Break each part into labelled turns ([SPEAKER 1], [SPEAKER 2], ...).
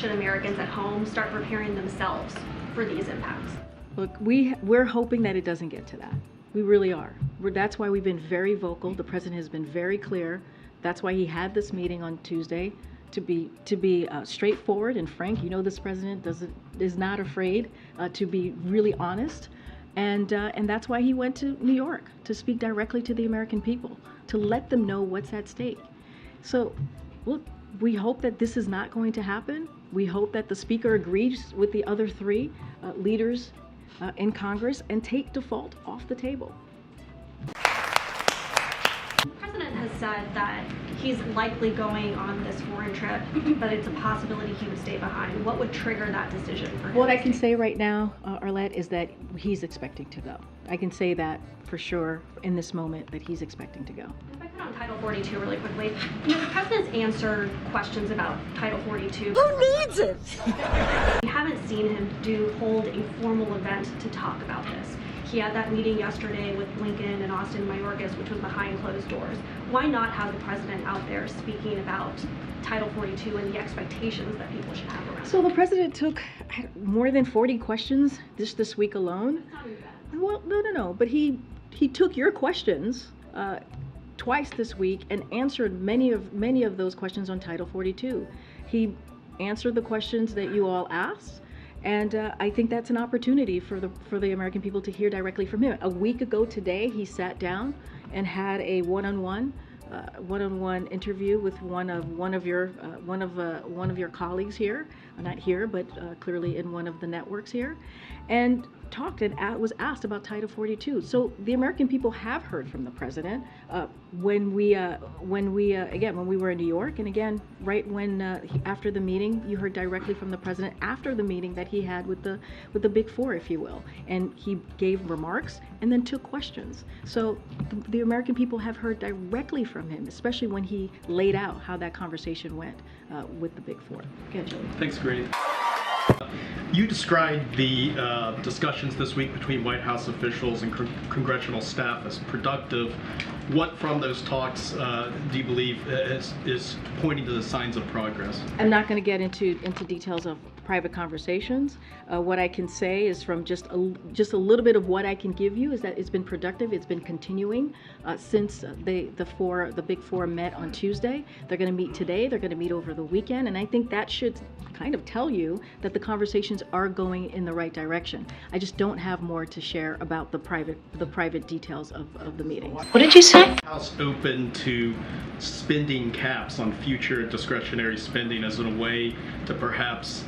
[SPEAKER 1] should Americans at home start preparing themselves for these impacts?
[SPEAKER 2] Look, we're hoping that it doesn't get to that. We really are. That's why we've been very vocal. The president has been very clear. That's why he had this meeting on Tuesday to be straightforward and frank. You know, this president is not afraid to be really honest, and that's why he went to New York to speak directly to the American people, to let them know what's at stake. So, look, we hope that this is not going to happen. We hope that the speaker agrees with the other three leaders in Congress and take default off the table.
[SPEAKER 1] The president has said that he's likely going on this foreign trip, but it's a possibility he would stay behind. What would trigger that decision for him?
[SPEAKER 2] What I can say right now, Arlette, is that he's expecting to go. I can say that for sure in this moment, that he's expecting to go.
[SPEAKER 1] If I could on Title 42 really quickly, you know, the president's answered questions about Title 42.
[SPEAKER 3] Who needs it?
[SPEAKER 1] We haven't seen him hold a formal event to talk about this. He had that meeting yesterday with Blinken and Austin Mayorkas, which was behind closed doors. Why not have the president out there speaking about Title 42 and the expectations that people should have around it?
[SPEAKER 2] So the president took more than 40 questions this week alone.
[SPEAKER 1] It's not really bad.
[SPEAKER 2] Well, no. But he took your questions twice this week and answered many of those questions on Title 42. He answered the questions that you all asked. And I think that's an opportunity for the American people to hear directly from him. A week ago today, he sat down and had a one-on-one interview with one of your colleagues here, not here, but clearly in one of the networks here, and talked and was asked about Title 42. So the American people have heard from the president when we were in New York, and again right when after the meeting, you heard directly from the president after the meeting that he had with the Big Four, if you will, and he gave remarks and then took questions. So the American people have heard directly from him, especially when he laid out how that conversation went with the Big Four. Go ahead, Joey.
[SPEAKER 4] Thanks, Karine. You described the discussions this week between White House officials and congressional staff as productive. What from those talks do you believe is pointing to the signs of progress?
[SPEAKER 2] I'm not going to get into details of private conversations. What I can say is from just a little bit of what I can give you is that it's been productive. It's been continuing since the Big Four met on Tuesday. They're going to meet today. They're going to meet over the weekend, and I think that should kind of tell you that the conversations are going in the right direction. I just don't have more to share about the private details of the meetings.
[SPEAKER 3] What did you say?
[SPEAKER 4] House open to spending caps on future discretionary spending as a way to perhaps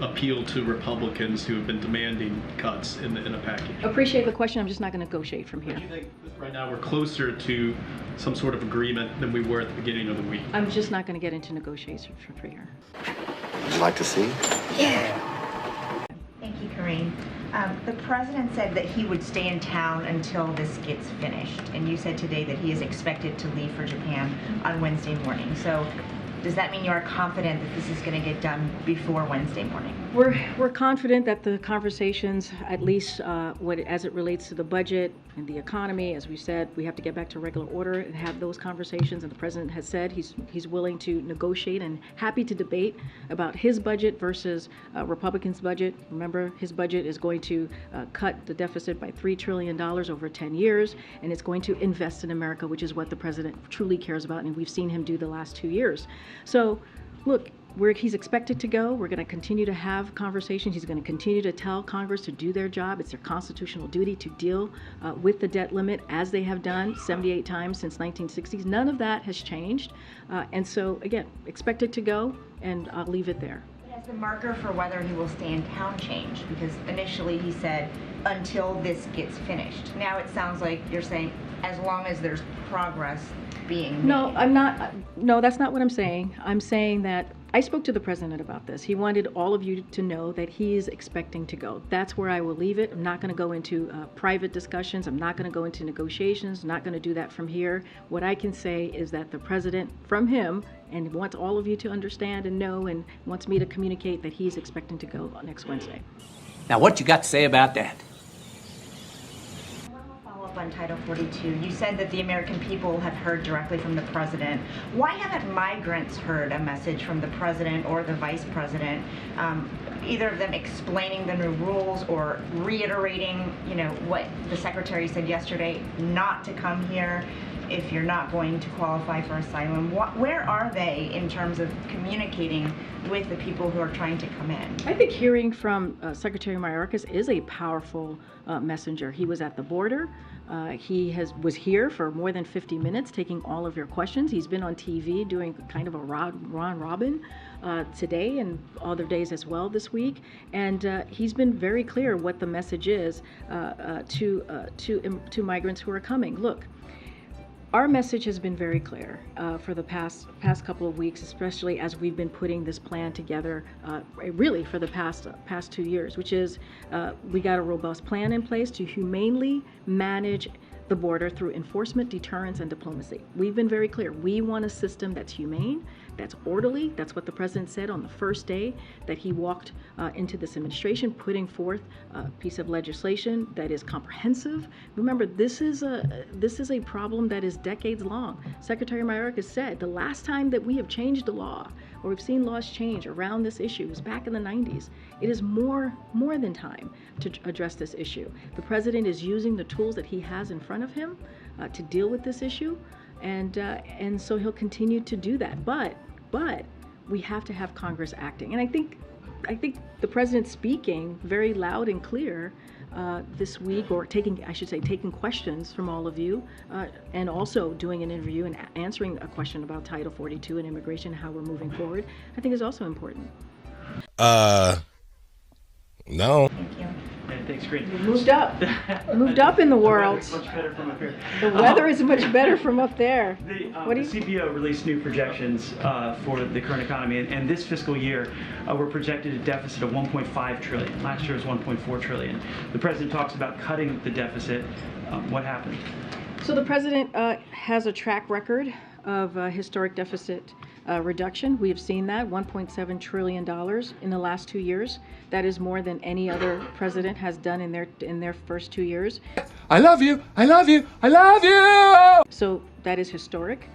[SPEAKER 4] appeal to Republicans who have been demanding cuts in a package?
[SPEAKER 2] Appreciate the question. I'm just not going to negotiate from here.
[SPEAKER 4] Do you think right now we're closer to some sort of agreement than we were at the beginning of the week?
[SPEAKER 2] I'm just not going to get into negotiations from here.
[SPEAKER 5] Would you like to see?
[SPEAKER 6] Yeah. Thank you, Karine. The president said that he would stay in town until this gets finished, and you said today that he is expected to leave for Japan on Wednesday morning. So does that mean you are confident that this is going to get done before Wednesday morning?
[SPEAKER 2] We're confident that the conversations, at least as it relates to the budget and the economy, as we said, we have to get back to regular order and have those conversations. And the president has said he's willing to negotiate and happy to debate about his budget versus Republicans' budget. Remember, his budget is going to cut the deficit by $3 trillion over 10 years, and it's going to invest in America, which is what the president truly cares about, and we've seen him do the last 2 years. So, look, where he's expected to go, we're going to continue to have conversations. He's going to continue to tell Congress to do their job. It's their constitutional duty to deal with the debt limit, as they have done 78 times since 1960s. None of that has changed. And so, again, expected to go, and I'll leave it there.
[SPEAKER 6] But has the marker for whether he will stay in town changed? Because initially he said, until this gets finished. Now it sounds like you're saying, as long as there's progress being made.
[SPEAKER 2] No, I'm not. No, that's not what I'm saying. I'm saying that I spoke to the president about this. He wanted all of you to know that he is expecting to go. That's where I will leave it. I'm not going to go into private discussions. I'm not going to go into negotiations. I'm not going to do that from here. What I can say is that the president, from him, and wants all of you to understand and know, and wants me to communicate that he's expecting to go next Wednesday.
[SPEAKER 7] Now, what you got to say about that?
[SPEAKER 6] follow-up on Title 42. You said that the American people have heard directly from the president. Why haven't migrants heard a message from the president or the vice president, either of them explaining the new rules or reiterating, what the secretary said yesterday, not to come here if you're not going to qualify for asylum? Where are they in terms of communicating with the people who are trying to come in?
[SPEAKER 2] I think hearing from Secretary Mayorkas is a powerful messenger. He was at the border. He was here for more than 50 minutes taking all of your questions. He's been on TV doing kind of a Ron Robin today and other days as well this week. And he's been very clear what the message is to migrants who are coming. Look, our message has been very clear for the past couple of weeks, especially as we've been putting this plan together, really for the past 2 years, which is we got a robust plan in place to humanely manage the border through enforcement, deterrence, and diplomacy. We've been very clear. We want a system that's humane, that's orderly. That's what the president said on the first day that he walked into this administration, putting forth a piece of legislation that is comprehensive. Remember, this is a problem that is decades long. Secretary Mayorkas said the last time that we have changed the law or we've seen laws change around this issue was back in the 90s. It is more than time to address this issue. The president is using the tools that he has in front of him to deal with this issue, and so he'll continue to do that. But we have to have Congress acting, and I think the president speaking very loud and clear this week, or taking questions from all of you, and also doing an interview and answering a question about Title 42 and immigration, how we're moving forward, I think is also important.
[SPEAKER 5] No.
[SPEAKER 6] Thank you.
[SPEAKER 3] And thanks, Karine.
[SPEAKER 2] Moved up in the world.
[SPEAKER 3] The weather's much better from up here.
[SPEAKER 2] The weather is much better from up there.
[SPEAKER 3] The
[SPEAKER 2] What do you-
[SPEAKER 3] CBO released new projections for the current economy, and this fiscal year we're projected a deficit of 1.5 trillion. Last year was 1.4 trillion. The president talks about cutting the deficit. What happened?
[SPEAKER 2] So the president has a track record of historic deficit reduction. We have seen that, $1.7 trillion in the last 2 years. That is more than any other president has done in their first 2 years.
[SPEAKER 5] I love you. I love you. I love you.
[SPEAKER 2] So that is historic.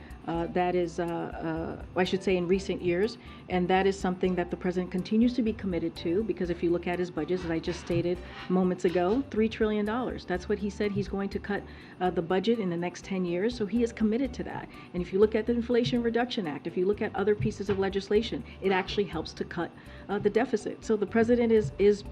[SPEAKER 2] That is, I should say, in recent years, and that is something that the president continues to be committed to, because if you look at his budget, as I just stated moments ago, $3 trillion. That's what he said he's going to cut the budget in the next 10 years, so he is committed to that. And if you look at the Inflation Reduction Act, if you look at other pieces of legislation, it actually helps to cut the deficit. So the president is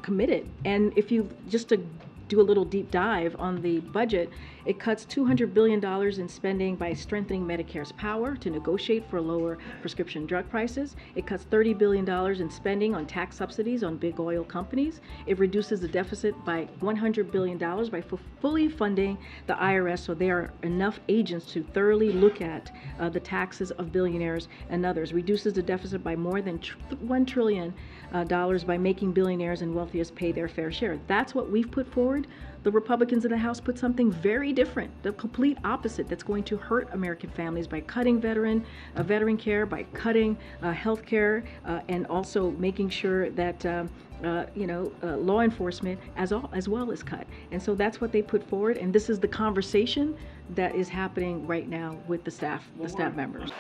[SPEAKER 2] committed. And if you, just to do a little deep dive on the budget, it cuts $200 billion in spending by strengthening Medicare's power to negotiate for lower prescription drug prices. It cuts $30 billion in spending on tax subsidies on big oil companies. It reduces the deficit by $100 billion by fully funding the IRS, so there are enough agents to thoroughly look at the taxes of billionaires and others. Reduces the deficit by more than $1 trillion by making billionaires and wealthiest pay their fair share. That's what we've put forward. The Republicans in the House put something very different, the complete opposite, that's going to hurt American families by cutting veteran care, by cutting health care, and also making sure that law enforcement as well is cut. And so that's what they put forward, and this is the conversation that is happening right now with the staff members.